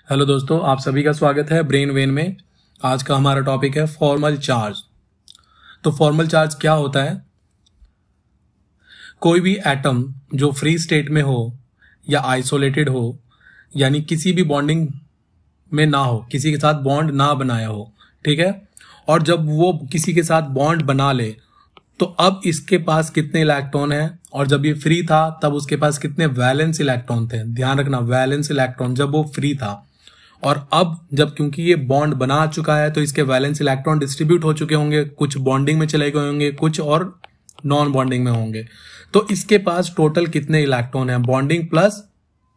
Hello दोस्तों, आप सभी का स्वागत है ब्रेन वेन में। आज का हमारा टॉपिक है फॉर्मल चार्ज। तो फॉर्मल चार्ज क्या होता है? कोई भी एटम जो फ्री स्टेट में हो या आइसोलेटेड हो, यानी किसी भी बॉन्डिंग में ना हो, किसी के साथ बॉन्ड ना बनाया हो, ठीक है, और जब वो किसी के साथ बॉन्ड बना ले तो अब इसके पास कितने इलेक्ट्रॉन हैं, और जब ये फ्री था तब उसके पास कितने वैलेंस इलेक्ट्रॉन थे। ध्यान रखना, वैलेंस इलेक्ट्रॉन जब वो फ्री था, और अब जब क्योंकि ये बॉन्ड बना चुका है तो इसके वैलेंस इलेक्ट्रॉन डिस्ट्रीब्यूट हो चुके होंगे, कुछ बॉन्डिंग में चले गए होंगे, कुछ और नॉन बॉन्डिंग में होंगे। तो इसके पास टोटल कितने इलेक्ट्रॉन हैं, बॉन्डिंग प्लस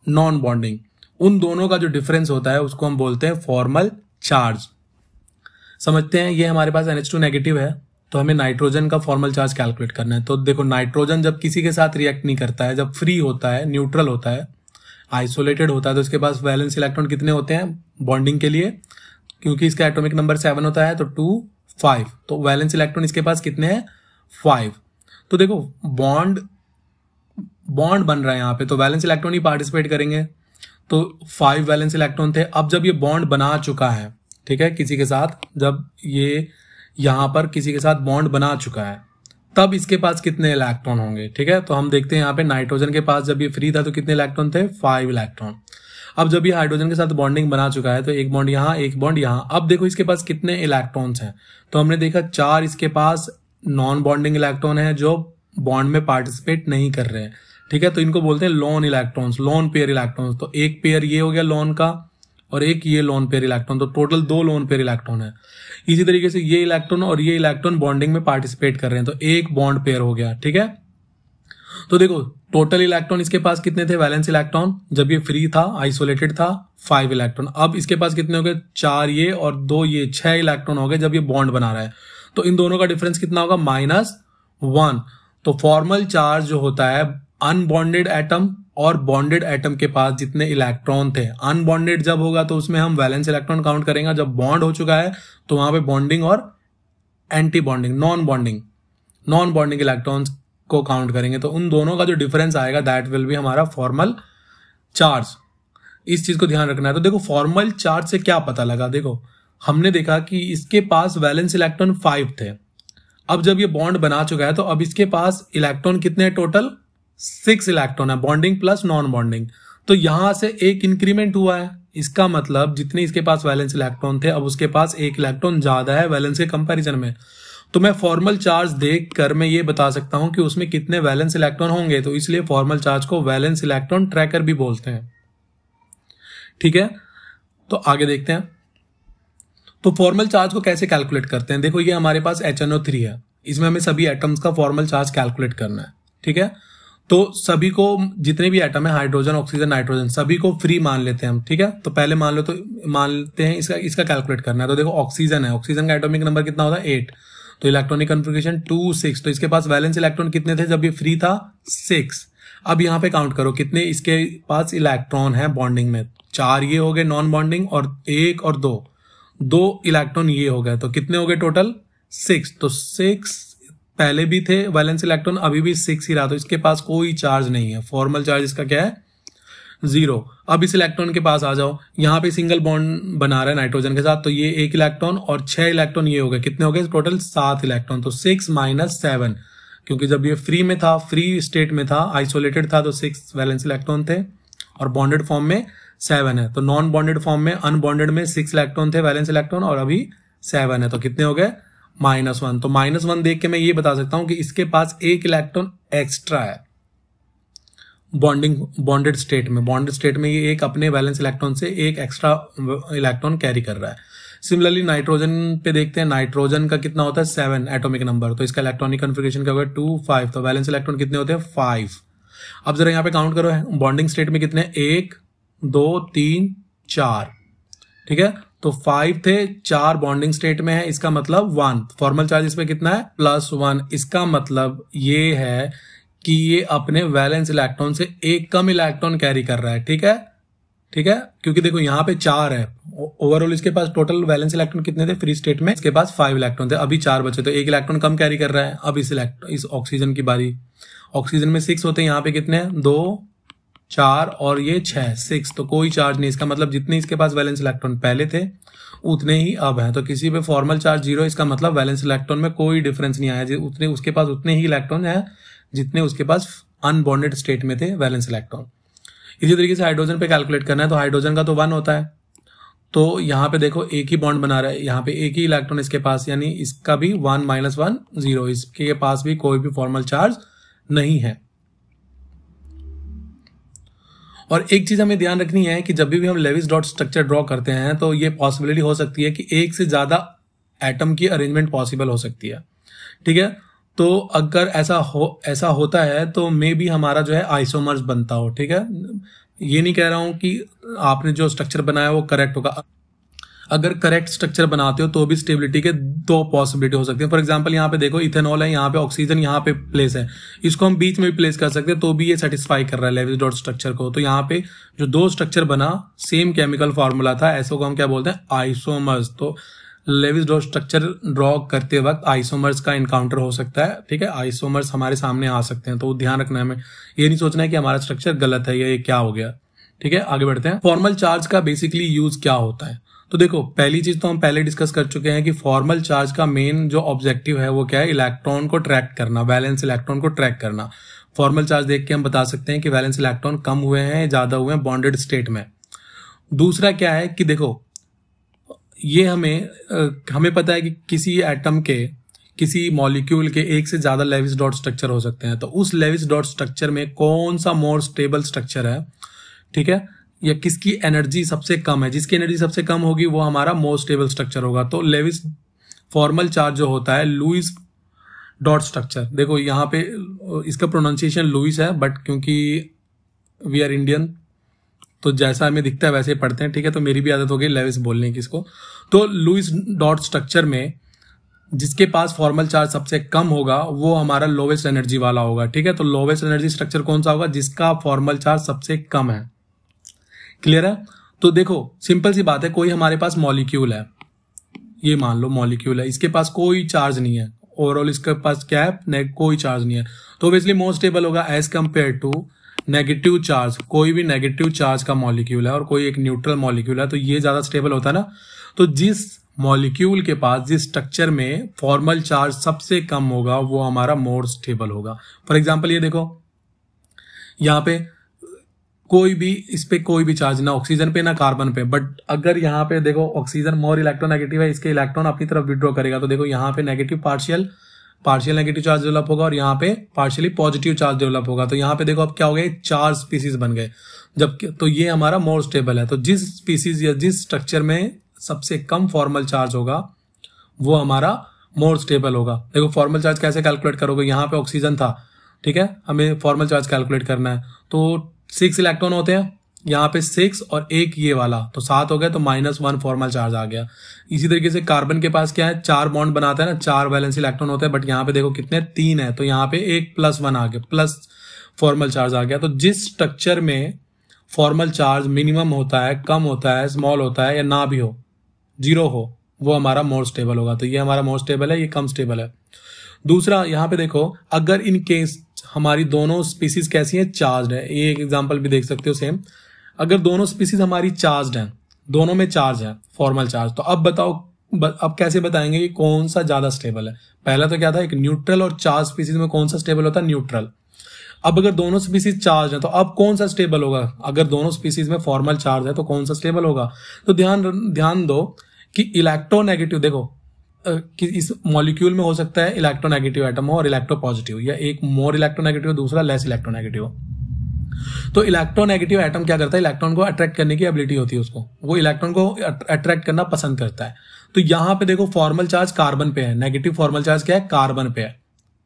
नॉन बॉन्डिंग, उन दोनों का जो डिफरेंस होता है उसको हम बोलते हैं फॉर्मल चार्ज। समझते हैं, ये हमारे पास NH2 नेगेटिव है तो हमें नाइट्रोजन का फॉर्मल चार्ज कैलकुलेट करना है। तो देखो, नाइट्रोजन जब किसी के साथ रिएक्ट नहीं करता है, जब फ्री होता है, न्यूट्रल होता है, आइसोलेटेड होता है, तो इसके पास वैलेंस इलेक्ट्रॉन कितने होते हैं बॉन्डिंग के लिए? क्योंकि इसका एटॉमिक नंबर 7 होता है तो 2 5, तो वैलेंस इलेक्ट्रॉन इसके पास कितने हैं? 5। तो देखो, बॉन्ड बन रहा है यहाँ पे, तो वैलेंस इलेक्ट्रॉन ही पार्टिसिपेट करेंगे। तो 5 वैलेंस इलेक्ट्रॉन थे। अब जब ये बॉन्ड बना चुका है, ठीक है, किसी के साथ, जब ये यहां पर किसी के साथ बॉन्ड बना चुका है, तब इसके पास कितने इलेक्ट्रॉन होंगे? ठीक है, तो हम देखते हैं यहाँ पे नाइट्रोजन के पास जब ये फ्री था तो कितने इलेक्ट्रॉन थे? 5 इलेक्ट्रॉन। अब जब ये हाइड्रोजन के साथ बॉन्डिंग बना चुका है तो एक बॉन्ड यहाँ, एक बॉन्ड यहाँ। अब देखो इसके पास कितने इलेक्ट्रॉन्स हैं, तो हमने देखा 4 इसके पास नॉन बॉन्डिंग इलेक्ट्रॉन है जो बॉन्ड में पार्टिसिपेट नहीं कर रहे हैं। ठीक है, तो इनको बोलते हैं loan electrons, lone pair electrons. तो एक पेयर ये हो गया लोन का, और एक ये लोन पेयर इलेक्ट्रॉन, तो टोटल 2 लोन पेयर इलेक्ट्रॉन है। इसी तरीके से ये इलेक्ट्रॉन और ये इलेक्ट्रॉन बॉन्डिंग में पार्टिसिपेट कर रहे हैं, तो एक बॉन्ड पेयर हो गया। ठीक है, तो देखो टोटल इलेक्ट्रॉन इसके पास कितने थे वैलेंस इलेक्ट्रॉन जब ये फ्री था, आइसोलेटेड था? 5 इलेक्ट्रॉन। अब इसके पास कितने हो गए? 4 ये और 2 ये, 6 इलेक्ट्रॉन हो गए जब ये बॉन्ड बना रहा है। तो इन दोनों का डिफरेंस कितना होगा? -1। तो फॉर्मल चार्ज जो होता है, अनबॉन्डेड एटम और बॉन्डेड एटम के पास जितने इलेक्ट्रॉन थे, अनबॉन्डेड जब होगा तो उसमें हम वैलेंस इलेक्ट्रॉन काउंट करेंगे, जब बॉन्ड हो चुका है तो वहां पे बॉन्डिंग और anti bonding, non bonding electrons को काउंट करेंगे। तो उन दोनों का जो डिफरेंस आएगा दैट विल बी हमारा फॉर्मल चार्ज। इस चीज को ध्यान रखना है। तो देखो, फॉर्मल चार्ज से क्या पता लगा? देखो, हमने देखा कि इसके पास वैलेंस इलेक्ट्रॉन 5 थे। अब जब ये बॉन्ड बना चुका है तो अब इसके पास इलेक्ट्रॉन कितने? टोटल 6 इलेक्ट्रॉन है, बॉन्डिंग प्लस नॉन बॉन्डिंग। तो यहां से एक इंक्रीमेंट हुआ है, इसका मतलब जितने इसके पास वैलेंस इलेक्ट्रॉन थे अब उसके पास एक इलेक्ट्रॉन ज्यादा है वैलेंस के कंपैरिजन में। तो मैं फॉर्मल चार्ज देखकर मैं ये बता सकता हूं कि उसमें कितने वैलेंस इलेक्ट्रॉन होंगे, तो इसलिए फॉर्मल चार्ज को वैलेंस इलेक्ट्रॉन ट्रैकर भी बोलते हैं। ठीक है, तो आगे देखते हैं। तो फॉर्मल चार्ज को कैसे कैलकुलेट करते हैं? देखो, ये हमारे पास HNO3 है, इसमें हमें सभी एटम्स का फॉर्मल चार्ज कैलकुलेट करना है। ठीक है, तो सभी को, जितने भी एटम है, हाइड्रोजन, ऑक्सीजन, नाइट्रोजन, सभी को फ्री मान लेते हैं हम। ठीक है, तो पहले मान लेते हैं इसका कैलकुलेट करना है। तो देखो, ऑक्सीजन है, ऑक्सीजन का एटॉमिक नंबर कितना होता है? 8। तो इलेक्ट्रॉनिक कॉन्फ़िगरेशन 2 6। तो इसके पास वैलेंस इलेक्ट्रॉन कितने थे जब ये फ्री था? 6। अब यहाँ पे काउंट करो कितने इसके पास इलेक्ट्रॉन है बॉन्डिंग में। 4 ये हो गए नॉन बॉन्डिंग, और 1 और 2 इलेक्ट्रॉन ये हो गए, तो कितने हो गए टोटल? 6। तो 6 पहले भी थे वैलेंस इलेक्ट्रॉन, अभी भी 6 ही रहा, तो इसके पास कोई चार्ज नहीं है। फॉर्मल चार्ज इसका क्या है? 0। अब इस इलेक्ट्रॉन के पास आ जाओ, यहाँ पे सिंगल बॉन्ड बना रहा है नाइट्रोजन के साथ, तो ये 1 इलेक्ट्रॉन और 6 इलेक्ट्रॉन ये हो गए, कितने हो गए टोटल? 7 इलेक्ट्रॉन। तो 6 - 7, क्योंकि जब ये फ्री में था, फ्री स्टेट में था, आइसोलेटेड था, तो 6 वैलेंस इलेक्ट्रॉन थे, और बॉन्डेड फॉर्म में 7 है। तो नॉन बॉन्डेड फॉर्म में, अनबॉन्डेड में 6 इलेक्ट्रॉन थे वैलेंस इलेक्ट्रॉन, और अभी 7 है, तो कितने हो गए? -1। तो -1 देख के मैं ये बता सकता हूं कि इसके पास 1 इलेक्ट्रॉन एक्स्ट्रा है बॉन्डेड स्टेट में ये एक अपने वैलेंस इलेक्ट्रॉन से एक एक्स्ट्रा इलेक्ट्रॉन कैरी कर रहा है। सिमिलरली नाइट्रोजन पे देखते हैं, नाइट्रोजन का कितना होता है? 7 एटॉमिक नंबर, तो इसका इलेक्ट्रॉनिक कॉन्फ़िगरेशन क्या होगा? 2 5। तो वैलेंस इलेक्ट्रॉन कितने होते हैं? 5। अब जरा यहाँ पे काउंट करो, बॉन्डिंग स्टेट में कितने? 1 2 3 4। ठीक है, तो 5 थे, 4 बॉन्डिंग स्टेट में है, इसका मतलब 1। फॉर्मल चार्ज इस पे कितना है? +1। इसका मतलब ये है कि ये अपने वैलेंस इलेक्ट्रॉन से एक कम इलेक्ट्रॉन कैरी कर रहा है। ठीक है, क्योंकि देखो यहाँ पे 4 है ओवरऑल, इसके पास टोटल वैलेंस इलेक्ट्रॉन कितने थे फ्री स्टेट में? इसके पास 5 इलेक्ट्रॉन थे, अभी 4 बचे, तो 1 इलेक्ट्रॉन कम कैरी कर रहा है। अब इस ऑक्सीजन की बारी, ऑक्सीजन में 6 होते हैं, यहाँ पे कितने हैं? 2 4 और ये 6 तो कोई चार्ज नहीं। इसका मतलब जितने इसके पास वैलेंस इलेक्ट्रॉन पहले थे उतने ही अब हैं। तो किसी पे फॉर्मल चार्ज 0, इसका मतलब वैलेंस इलेक्ट्रॉन में कोई डिफरेंस नहीं आया, उतने उसके पास उतने ही इलेक्ट्रॉन हैं जितने उसके पास अनबॉन्डेड स्टेट में थे वैलेंस इलेक्ट्रॉन। इसी तरीके से हाइड्रोजन पे कैलकुलेट करना है तो हाइड्रोजन का तो 1 होता है, तो यहाँ पे देखो एक ही बॉन्ड बना रहा है, यहाँ पे एक ही इलेक्ट्रॉन इसके पास, यानी इसका भी 1 - 1 0, इसके पास भी कोई भी फॉर्मल चार्ज नहीं है। और एक चीज हमें ध्यान रखनी है कि जब भी हम लेविस डॉट स्ट्रक्चर ड्रॉ करते हैं तो ये पॉसिबिलिटी हो सकती है कि एक से ज्यादा एटम की अरेंजमेंट पॉसिबल हो सकती है, ठीक है। तो अगर ऐसा होता है तो मे बी हमारा जो है आइसोमर्स बनता हो, ठीक है। ये नहीं कह रहा हूं कि आपने जो स्ट्रक्चर बनाया वो करेक्ट होगा। अगर करेक्ट स्ट्रक्चर बनाते हो तो भी स्टेबिलिटी के 2 पॉसिबिलिटी हो सकती है। फॉर एग्जांपल यहाँ पे देखो इथेनॉल है, यहाँ पे ऑक्सीजन यहाँ पे प्लेस है, इसको हम बीच में भी प्लेस कर सकते हैं तो भी ये सेटिस्फाई कर रहा है लेविस डॉट स्ट्रक्चर को। तो यहाँ पे जो 2 स्ट्रक्चर बना, सेम केमिकल फॉर्मूला था, ऐसे को हम क्या बोलते हैं, आइसोमर्स। तो लेविस डॉट स्ट्रक्चर ड्रॉ करते वक्त आइसोमर्स का इनकाउंटर हो सकता है, ठीक है। आइसोमर्स हमारे सामने आ सकते हैं, तो ध्यान रखना है हमें, ये नहीं सोचना है कि हमारा स्ट्रक्चर गलत है या ये क्या हो गया, ठीक है। आगे बढ़ते हैं। फॉर्मल चार्ज का बेसिकली यूज क्या होता है, तो देखो पहली चीज तो हम पहले डिस्कस कर चुके हैं कि फॉर्मल चार्ज का मेन जो ऑब्जेक्टिव है वो क्या है, इलेक्ट्रॉन को ट्रैक करना, वैलेंस इलेक्ट्रॉन को ट्रैक करना। फॉर्मल चार्ज देख के हम बता सकते हैं कि वैलेंस इलेक्ट्रॉन कम हुए हैं, ज्यादा हुए हैं बॉन्डेड स्टेट में। दूसरा क्या है कि देखो ये हमें पता है कि किसी एटम के, किसी मॉलिक्यूल के एक से ज्यादा लेविस डॉट स्ट्रक्चर हो सकते हैं। तो उस लेविस डॉट स्ट्रक्चर में कौन सा मोर स्टेबल स्ट्रक्चर है, ठीक है, या किसकी एनर्जी सबसे कम है, जिसकी एनर्जी सबसे कम होगी वो हमारा मोर स्टेबल स्ट्रक्चर होगा। तो लेविस फॉर्मल चार्ज जो होता है लुईस डॉट स्ट्रक्चर, देखो यहाँ पे इसका प्रोनाउंसिएशन लुईस है, बट क्योंकि वी आर इंडियन तो जैसा हमें दिखता है वैसे ही पढ़ते हैं, ठीक है। तो मेरी भी आदत हो गई लेविस बोलने की इसको। तो लुईस डॉट स्ट्रक्चर में जिसके पास फॉर्मल चार्ज सबसे कम होगा वो हमारा लोवेस्ट एनर्जी वाला होगा, ठीक है। तो लोवेस्ट एनर्जी स्ट्रक्चर कौन सा होगा, जिसका फॉर्मल चार्ज सबसे कम है। क्लियर है। तो देखो सिंपल सी बात है, कोई हमारे पास मॉलिक्यूल है, ये मान लो मॉलिक्यूल है, इसके पास कोई चार्ज नहीं है, ओवरऑल इसके पास क्या है, कोई चार्ज नहीं है, तो ऑब्वियसली मोर स्टेबल होगा as compare to negative charge. कोई भी नेगेटिव चार्ज का मॉलिक्यूल है और कोई एक न्यूट्रल मॉलिक्यूल है तो ये ज्यादा स्टेबल होता है ना। तो जिस मॉलिक्यूल के पास जिस स्ट्रक्चर में फॉर्मल चार्ज सबसे कम होगा वो हमारा मोर स्टेबल होगा। फॉर एग्जांपल ये देखो यहाँ पे कोई भी, इस पे कोई भी चार्ज ना ऑक्सीजन पे ना कार्बन पे, बट अगर यहाँ पे देखो ऑक्सीजन मोर इलेक्ट्रोनेगेटिव है, इसके इलेक्ट्रॉन अपनी तरफ विड्रॉ करेगा, तो देखो यहाँ पे negative partial negative charge develop होगा और यहाँ पे पार्शियली पॉजिटिव चार्ज डेवलप होगा। तो यहाँ पे देखो अब क्या हो गया, 4 स्पीसीज बन गए, जब तो ये हमारा मोर स्टेबल है। तो जिस स्पीसीज या जिस स्ट्रक्चर में सबसे कम फॉर्मल चार्ज होगा वो हमारा मोर स्टेबल होगा। देखो फॉर्मल चार्ज कैसे कैलकुलेट करोगे, यहाँ पे ऑक्सीजन था, ठीक है, हमें फॉर्मल चार्ज कैलकुलेट करना है, तो 6 इलेक्ट्रॉन होते हैं, यहाँ पे 6 और 1 ये वाला, तो 7 हो गया, तो -1 फॉर्मल चार्ज आ गया। इसी तरीके से कार्बन के पास क्या है, 4 बॉन्ड बनाता है ना, 4 वैलेंस इलेक्ट्रॉन होते हैं, बट यहाँ पे देखो कितने, 3 है, तो यहाँ पे 1 +1 आ गया, प्लस फॉर्मल चार्ज आ गया। तो जिस स्ट्रक्चर में फॉर्मल चार्ज मिनिमम होता है, कम होता है, स्मॉल होता है या ना भी हो, 0 हो, वो हमारा मोर स्टेबल होगा। तो ये हमारा मोर स्टेबल है, ये कम स्टेबल है। दूसरा यहाँ पे देखो, अगर इन केस हमारी दोनों स्पीसीज कैसी हैं, चार्ज है, ये एक एग्जांपल भी देख सकते हो सेम। अगर दोनों स्पीसीज हमारी चार्ज हैं, दोनों में चार्ज है फॉर्मल चार्ज, तो अब बताओ, अब कैसे बताएंगे कि कौन सा ज्यादा स्टेबल है। पहला तो क्या था, एक न्यूट्रल और चार्ज स्पीसीज में कौन सा स्टेबल होता है, न्यूट्रल। अब अगर दोनों स्पीसीज चार्ज है तो अब कौन सा स्टेबल होगा, अगर दोनों स्पीसीज में फॉर्मल चार्ज है तो कौन सा स्टेबल होगा। तो ध्यान दो कि इलेक्ट्रोनेगेटिव, देखो कि इस मॉलिक्यूल में हो सकता है इलेक्ट्रोनेगेटिव एटम हो और इलेक्ट्रोपॉजिटिव, या एक मोर इलेक्ट्रोनेगेटिव दूसरा लेस इलेक्ट्रोनेगेटिव हो। तो इलेक्ट्रोनेगेटिव एटम क्या करता है, इलेक्ट्रॉन को अट्रैक्ट करने की एबिलिटी होती है उसको, वो इलेक्ट्रॉन को अट्रैक्ट करना पसंद करता है। तो यहां पे देखो फॉर्मल चार्ज कार्बन पे है, नेगेटिव फॉर्मल चार्ज क्या है, कार्बन पे है,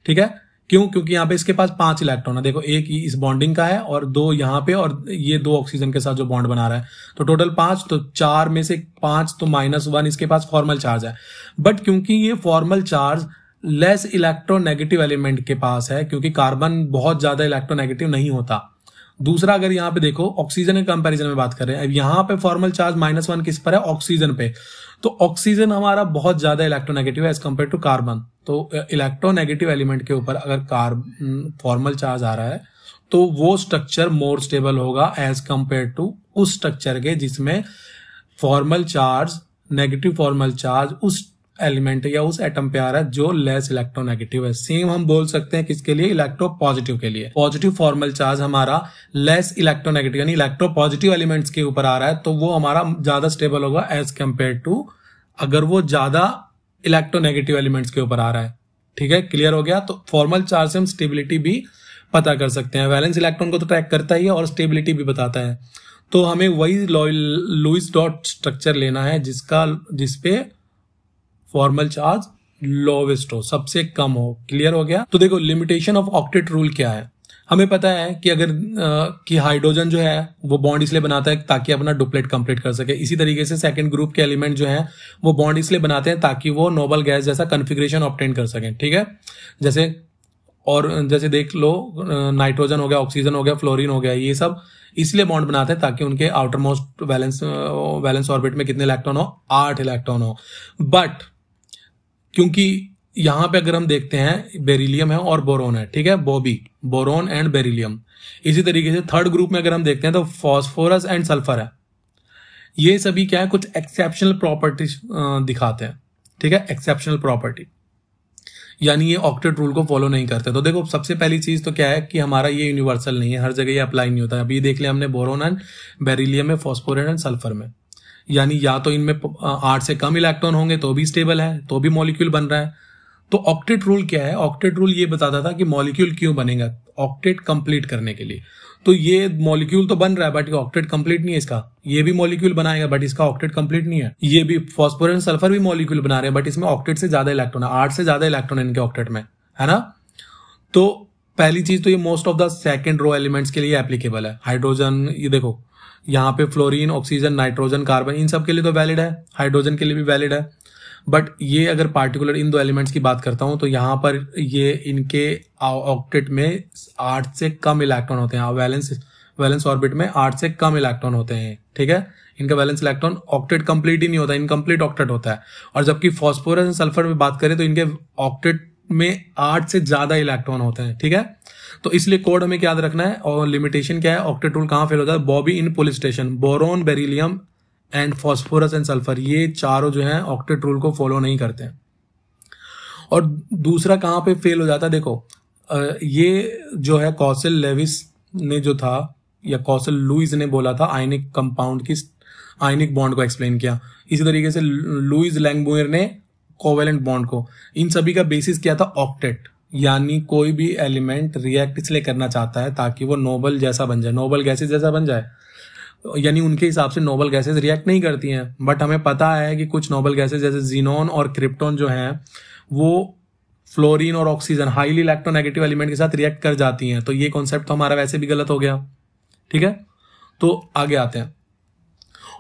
ठीक है। क्यों, क्योंकि यहाँ पे इसके पास 5 इलेक्ट्रॉन है, देखो एक इस बॉन्डिंग का है और 2 यहाँ पे, और ये 2 ऑक्सीजन के साथ जो बॉन्ड बना रहा है, तो टोटल 5, तो 4 में से 5 तो -1 इसके पास फॉर्मल चार्ज है। बट क्योंकि ये formal charge less electronegative element के पास है, क्योंकि कार्बन बहुत ज्यादा इलेक्ट्रोनेगेटिव नहीं होता। दूसरा, अगर यहाँ पे देखो ऑक्सीजन के कंपैरिजन में बात कर रहे हैं, अब यहाँ पे फॉर्मल चार्ज -1 किस पर है, ऑक्सीजन पे, तो ऑक्सीजन हमारा बहुत ज्यादा इलेक्ट्रोनेगेटिव है एज कंपेयर टू कार्बन। तो इलेक्ट्रोनेगेटिव एलिमेंट के ऊपर अगर फॉर्मल चार्ज आ रहा है तो वो स्ट्रक्चर मोर स्टेबल होगा एज कंपेयर टू उस स्ट्रक्चर के जिसमें formal charge, negative formal charge उस एलिमेंट या उस एटम पे आ रहा है जो लेस इलेक्ट्रोनेगेटिव है। सेम हम बोल सकते हैं किसके लिए, इलेक्ट्रो पॉजिटिव के लिए। पॉजिटिव फॉर्मल चार्ज हमारा लेस इलेक्ट्रोनेगेटिव यानी इलेक्ट्रो पॉजिटिव एलिमेंट्स के ऊपर आ रहा है, तो वो हमारा ज्यादा स्टेबल होगा एज कंपेयर टू अगर वो ज्यादा इलेक्ट्रोनेगेटिव एलिमेंट्स के ऊपर आ रहा है। ठीक है, क्लियर हो गया। तो फॉर्मल चार्ज से हम स्टेबिलिटी भी पता कर सकते हैं। वैलेंस इलेक्ट्रॉन को तो ट्रैक करता ही है और स्टेबिलिटी भी बताता है। तो हमें वही लुईस डॉट स्ट्रक्चर लेना है जिसपे फॉर्मल चार्ज लोवेस्ट हो, सबसे कम हो। क्लियर हो गया। तो देखो लिमिटेशन ऑफ ऑक्टेट रूल क्या है। हमें पता है कि अगर कि हाइड्रोजन जो है वो बॉन्ड इसलिए बनाता है ताकि अपना डुप्लेट कंप्लीट कर सके। इसी तरीके से सेकंड ग्रुप के एलिमेंट जो हैं वो बॉन्ड इसलिए बनाते हैं ताकि वो नोबल गैस जैसा कन्फिग्रेशन ऑब्टेन कर सकें। ठीक है, जैसे देख लो नाइट्रोजन हो गया, ऑक्सीजन हो गया, फ्लोरीन हो गया, ये सब इसलिए बॉन्ड बनाते हैं ताकि उनके आउटर मोस्ट वैलेंस ऑर्बिट में कितने इलेक्ट्रॉन हो, 8 इलेक्ट्रॉन हो। बट क्योंकि यहां पे अगर हम देखते हैं बेरिलियम है और बोरोन है, ठीक है, बोरोन एंड बेरिलियम। इसी तरीके से थर्ड ग्रुप में अगर हम देखते हैं तो फॉस्फोरस एंड सल्फर है। ये सभी क्या है, कुछ एक्सेप्शनल प्रॉपर्टी दिखाते हैं। ठीक है, एक्सेप्शनल प्रॉपर्टी यानी ये ऑक्टेट रूल को फॉलो नहीं करते। तो देखो सबसे पहली चीज तो क्या है कि हमारा ये यूनिवर्सल नहीं है, हर जगह ये अप्लाई नहीं होता है। अभी देख लिया हमने बोरोन एंड बेरिलियम में, फॉस्फोरस एंड सल्फर में, यानी या तो इनमें 8 से कम इलेक्ट्रॉन होंगे तो भी स्टेबल है, तो भी मॉलिक्यूल बन रहा है। तो ऑक्टेट रूल क्या है, ऑक्टेट रूल ये बताता था कि मॉलिक्यूल क्यों बनेगा, ऑक्टेट कंप्लीट करने के लिए। तो ये मॉलिक्यूल तो बन रहा है बट ऑक्टेट कंप्लीट नहीं है इसका। ये भी मॉलिक्यूल बनाएगा बट इसका ऑक्टेट कंप्लीट नहीं है। ये भी फॉस्फोरस सल्फर भी मॉलिक्यूल बना रहे हैं बट इसमें ऑक्टेट से ज्यादा इलेक्ट्रॉन है, 8 से ज्यादा इलेक्ट्रॉन है इनके ऑक्टेट में, है ना। तो पहली चीज तो ये most of the second row elements के लिए एप्लीकेबल है। हाइड्रोजन, ये देखो यहाँ पे फ्लोरीन, ऑक्सीजन, नाइट्रोजन, कार्बन, इन सब के लिए तो वैलिड है, हाइड्रोजन के लिए भी वैलिड है। बट ये अगर पार्टिकुलर इन दो एलिमेंट्स की बात करता हूं तो यहाँ पर ये इनके ऑक्टेट में 8 से कम इलेक्ट्रॉन होते हैं। वैलेंस ऑर्बिट में 8 से कम इलेक्ट्रॉन होते हैं। ठीक है, इनका वैलेंस इलेक्ट्रॉन ऑक्टेट कंप्लीट ही नहीं होता, इनकम्प्लीट ऑक्टेट होता है। और जबकि फॉस्फोरस एंड सल्फर में बात करें तो इनके ऑक्टेट में 8 से ज्यादा इलेक्ट्रॉन होते हैं। ठीक है, तो इसलिए कोड हमें याद रखना है। और लिमिटेशन क्या है, ऑक्टेट रूल कहां फेल होता है, Bobby in pull station, boron, beryllium and phosphorus and sulphur, ये चारों जो हैं ऑक्टेट रूल को फॉलो नहीं करते हैं। और दूसरा कहां पे फेल हो जाता है, देखो ये जो है कॉसल लेविस ने जो था या कॉसल लुईस ने बोला था आयनिक कंपाउंड की आयनिक बॉन्ड को एक्सप्लेन किया। इसी तरीके से लुईस लैंगमुइर ने कोवेलेंट बॉन्ड को। इन सभी का बेसिस क्या था, ऑक्टेट, यानी कोई भी एलिमेंट रिएक्ट इसलिए करना चाहता है ताकि वो नोबल जैसा बन जाए, नोबल गैसेस जैसा बन जाए। यानी उनके हिसाब से नोबल गैसेस रिएक्ट नहीं करती हैं, बट हमें पता है कि कुछ नोबल गैसेस जैसे जीनोन और क्रिप्टॉन जो हैं वो फ्लोरीन और ऑक्सीजन हाईली इलेक्ट्रोनेगेटिव एलिमेंट के साथ रिएक्ट कर जाती हैं। तो ये कॉन्सेप्ट तो हमारा वैसे भी गलत हो गया। ठीक है, तो आगे आते हैं।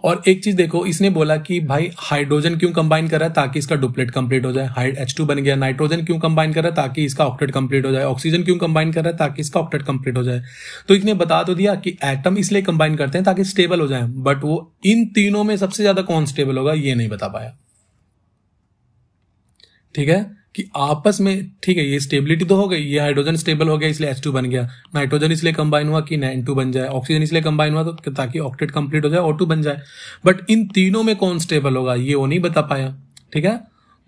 और एक चीज देखो, इसने बोला कि भाई हाइड्रोजन क्यों कंबाइन कर रहा है, ताकि इसका डुप्लेट कंप्लीट हो जाए, H2 बन गया। नाइट्रोजन क्यों कंबाइन कर रहा है, ताकि इसका ऑक्टेट कंप्लीट हो जाए। ऑक्सीजन क्यों कंबाइन कर रहा है, ताकि इसका ऑक्टेट कंप्लीट हो जाए। तो इसने बता तो दिया कि एटम इसलिए कंबाइन करते हैं ताकि स्टेबल हो जाए, बट वो इन तीनों में सबसे ज्यादा कौन स्टेबल होगा ये नहीं बता पाया। ठीक है, कि आपस में, ठीक है, ये स्टेबिलिटी तो हो गई, ये हाइड्रोजन स्टेबल हो गया इसलिए H2 बन गया, नाइट्रोजन इसलिए कंबाइन हुआ कि N2 बन जाए, ऑक्सीजन इसलिए कंबाइन हुआ तो ताकि ऑक्टेट कंप्लीट हो जाए, O2 बन जाए। बट इन तीनों में कौन स्टेबल होगा ये वो नहीं बता पाया। ठीक है,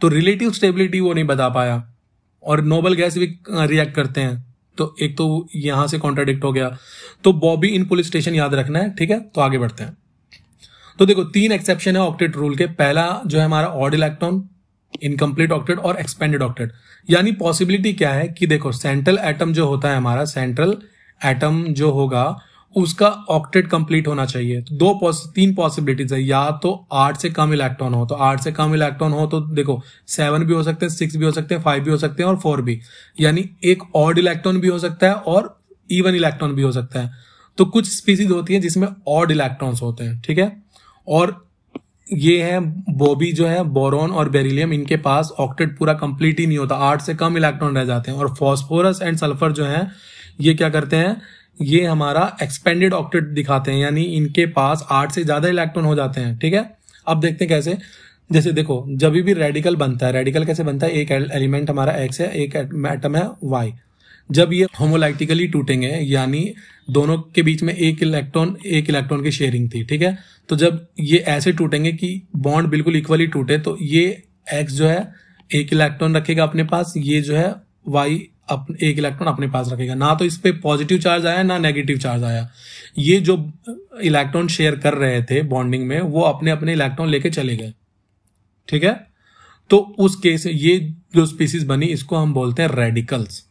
तो रिलेटिव स्टेबिलिटी वो नहीं बता पाया। और नोबल गैस भी रिएक्ट करते हैं, तो एक तो यहां से कॉन्ट्राडिक्ट हो गया। तो बॉबी इन पुल स्टेशन याद रखना है। ठीक है, तो आगे बढ़ते हैं। तो देखो 3 एक्सेप्शन है ऑक्टेट रूल के। पहला जो है हमारा ऑड इलेक्ट्रॉन, इनकम्प्लीट ऑक्टेट और एक्सपेंडेड ऑक्टेट। यानी पॉसिबिलिटी क्या है कि देखो सेंट्रल एटम जो होता है हमारा, सेंट्रल एटम जो होगा उसका ऑक्टेट कंप्लीट होना चाहिए। तो 3 पॉसिबिलिटीज है, या तो 8 से कम इलेक्ट्रॉन हो, तो 8 से कम इलेक्ट्रॉन हो तो देखो 7 भी हो सकते हैं, 6 भी हो सकते हैं, 5 भी हो सकते हैं और 4 भी। यानी एक ऑड इलेक्ट्रॉन भी हो सकता है और इवन इलेक्ट्रॉन भी हो सकता है। तो कुछ स्पीसीज होती है जिसमें ऑड इलेक्ट्रॉन्स होते हैं। ठीक है, और ये है बॉबी जो है, बोरोन और बेरिलियम, इनके पास ऑक्टेट पूरा कंप्लीट ही नहीं होता, 8 से कम इलेक्ट्रॉन रह जाते हैं। और फॉस्फोरस एंड सल्फर जो है ये क्या करते हैं, ये हमारा एक्सपेंडेड ऑक्टेट दिखाते हैं, यानी इनके पास 8 से ज्यादा इलेक्ट्रॉन हो जाते हैं। ठीक है, अब देखते हैं कैसे। जैसे देखो जब भी रेडिकल बनता है, रेडिकल कैसे बनता है, एक एलिमेंट हमारा X है, एक एटम है Y। जब ये होमोलाइटिकली टूटेंगे, यानी दोनों के बीच में एक इलेक्ट्रॉन की शेयरिंग थी, ठीक है, तो जब ये ऐसे टूटेंगे कि बॉन्ड बिल्कुल इक्वली टूटे, तो ये एक्स जो है एक इलेक्ट्रॉन रखेगा अपने पास, ये जो है वाई एक इलेक्ट्रॉन अपने पास रखेगा। ना तो इस पे पॉजिटिव चार्ज आया ना नेगेटिव चार्ज आया। ये जो इलेक्ट्रॉन शेयर कर रहे थे बॉन्डिंग में, वो अपने अपने इलेक्ट्रॉन लेके चले गए, ठीक है। तो उस केस ये जो स्पीसीज बनी, इसको हम बोलते हैं रेडिकल्स।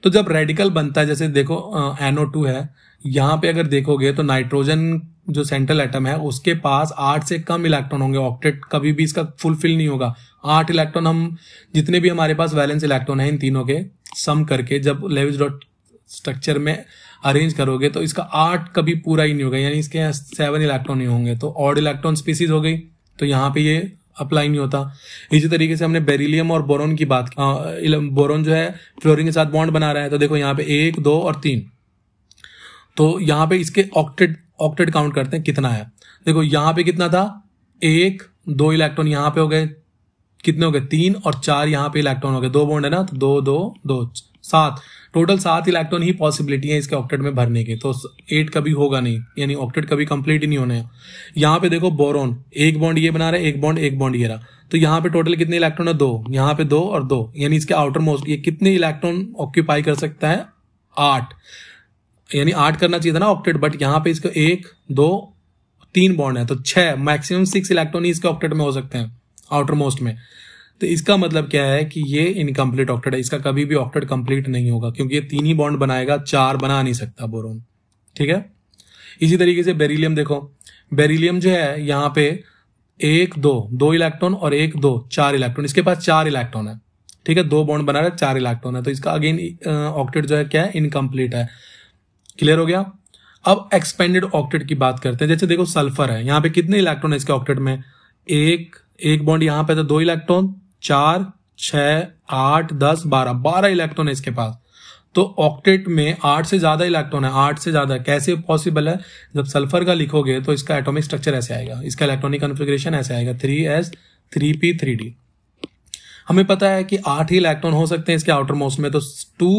तो जब रेडिकल बनता है, जैसे देखो NO2 है, यहां पे अगर देखोगे तो नाइट्रोजन जो सेंट्रल एटम है उसके पास 8 से कम इलेक्ट्रॉन होंगे। ऑक्टेट कभी भी इसका फुलफिल नहीं होगा। 8 इलेक्ट्रॉन, हम जितने भी हमारे पास वैलेंस इलेक्ट्रॉन है इन तीनों के सम करके जब लेविस डॉट स्ट्रक्चर में अरेंज करोगे तो इसका 8 कभी पूरा ही नहीं होगा, यानी इसके 7 इलेक्ट्रॉन ही होंगे। तो ऑड इलेक्ट्रॉन स्पीसीज हो गई, तो यहाँ पे ये अप्लाई नहीं होता। इसी तरीके से हमने बेरिलियम और बोरोन की बात की। बोरोन जो है फ्लोरीन के साथ बॉन्ड बना रहा है, तो देखो यहाँ पे 1, 2 और 3, तो यहाँ पे इसके ऑक्टेट काउंट करते हैं कितना है। देखो यहाँ पे कितना था, 1, 2 इलेक्ट्रॉन यहाँ पे हो गए, कितने हो गए 3 और 4 यहाँ पे इलेक्ट्रॉन हो गए, 2 बॉन्ड है ना, तो 2, 2, 2, 7, टोटल 7 इलेक्ट्रॉन ही पॉसिबिलिटी है इसके ऑक्टेट में भरने की। तो 8 कभी होगा नहीं, यानी ऑक्टेट कभी कंप्लीट ही नहीं होने। यहाँ पे देखो बोरोन, एक बॉन्ड ये बना रहा है, एक बॉन्ड ये रहा, तो यहाँ पे टोटल कितने इलेक्ट्रॉन है, 2, यहाँ पे 2 और 2, यानी इसके आउटर मोस्ट ये कितने इलेक्ट्रॉन ऑक्यूपाई कर सकता है, 8, यानी 8 करना चाहिए था ना ऑक्टेट, बट यहाँ पे इसको 1, 2, 3 बॉन्ड है, तो 6, मैक्सिमम 6 इलेक्ट्रॉन ही इसके ऑक्टेट में हो सकते हैं आउटर मोस्ट में। तो इसका मतलब क्या है कि ये इनकम्प्लीट ऑक्टेट है, इसका कभी भी ऑक्टेट कंप्लीट नहीं होगा, क्योंकि ये 3 ही बॉन्ड बनाएगा, 4 बना नहीं सकता बोरोन, ठीक है। इसी तरीके से बेरिलियम देखो, बेरिलियम जो है यहाँ पे 1, 2 इलेक्ट्रॉन और 1, 2, 4 इलेक्ट्रॉन, इसके पास 4 इलेक्ट्रॉन है, ठीक है, 2 बॉन्ड बना रहा है, 4 इलेक्ट्रॉन है, तो इसका अगेन ऑक्टेट जो है क्या है, इनकम्प्लीट है। क्लियर हो गया। अब एक्सपेंडेड ऑक्टेट की बात करते हैं। जैसे देखो सल्फर है, यहाँ पे कितने इलेक्ट्रॉन है इसके ऑक्टेट में, एक बॉन्ड यहाँ पे, तो 2 इलेक्ट्रॉन, 4, 6, 8, 10, 12 इलेक्ट्रॉन है इसके पास। तो ऑक्टेट में 8 से ज्यादा इलेक्ट्रॉन है, 8 से ज्यादा कैसे पॉसिबल है, जब सल्फर का लिखोगे तो इसका एटॉमिक स्ट्रक्चर ऐसे आएगा, इसका इलेक्ट्रॉनिक कॉन्फ़िगरेशन ऐसे आएगा, 3s 3p 3d। हमें पता है कि 8 ही इलेक्ट्रॉन हो सकते हैं इसके आउटर मोस्ट में, तो 2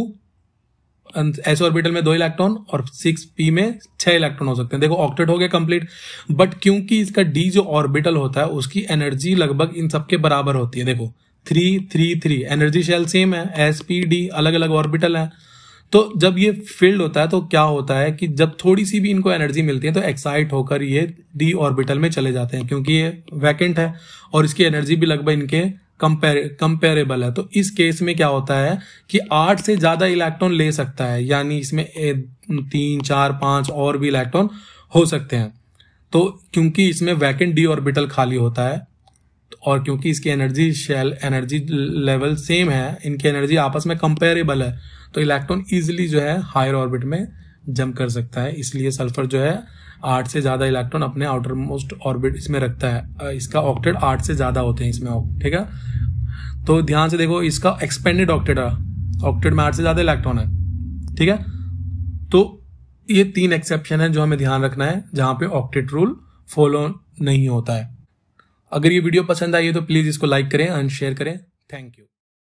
एस ऑर्बिटल में 2 इलेक्ट्रॉन और 6p में 6 इलेक्ट्रॉन हो सकते हैं। देखो ऑक्टेट हो गया कंप्लीट, बट क्योंकि इसका d जो ऑर्बिटल होता है उसकी एनर्जी लगभग इन सबके बराबर होती है। देखो 3, 3, 3, एनर्जी शेल सेम है, s p d अलग अलग ऑर्बिटल है। तो जब ये फील्ड होता है तो क्या होता है कि जब थोड़ी सी भी इनको एनर्जी मिलती है तो एक्साइट होकर ये d ऑर्बिटल में चले जाते हैं, क्योंकि ये वैकेंट है और इसकी एनर्जी भी लगभग इनके कंपेरेबल है। तो इस केस में क्या होता है कि 8 से ज्यादा इलेक्ट्रॉन ले सकता है, यानी इसमें 3, 4, 5 और भी इलेक्ट्रॉन हो सकते हैं। तो क्योंकि इसमें वैकेंट डी ऑर्बिटल खाली होता है और क्योंकि इसकी एनर्जी लेवल सेम है, इनकी एनर्जी आपस में कंपेरेबल है, तो इलेक्ट्रॉन इजिली जो है हायर ऑर्बिट में जंप कर सकता है। इसलिए सल्फर जो है 8 से ज्यादा इलेक्ट्रॉन अपने आउटर मोस्ट ऑर्बिट इसमें रखता है। इसका ऑक्टेट 8 से ज्यादा होते हैं इसमें, ठीक है। तो ध्यान से देखो, इसका एक्सपेंडेड ऑक्टेट है, ऑक्टेट में 8 से ज्यादा इलेक्ट्रॉन है, ठीक है। तो ये 3 एक्सेप्शन है जो हमें ध्यान रखना है जहां पे ऑक्टेट रूल फॉलो नहीं होता है। अगर ये वीडियो पसंद आई है तो प्लीज इसको लाइक करें एंड शेयर करें। Thank you.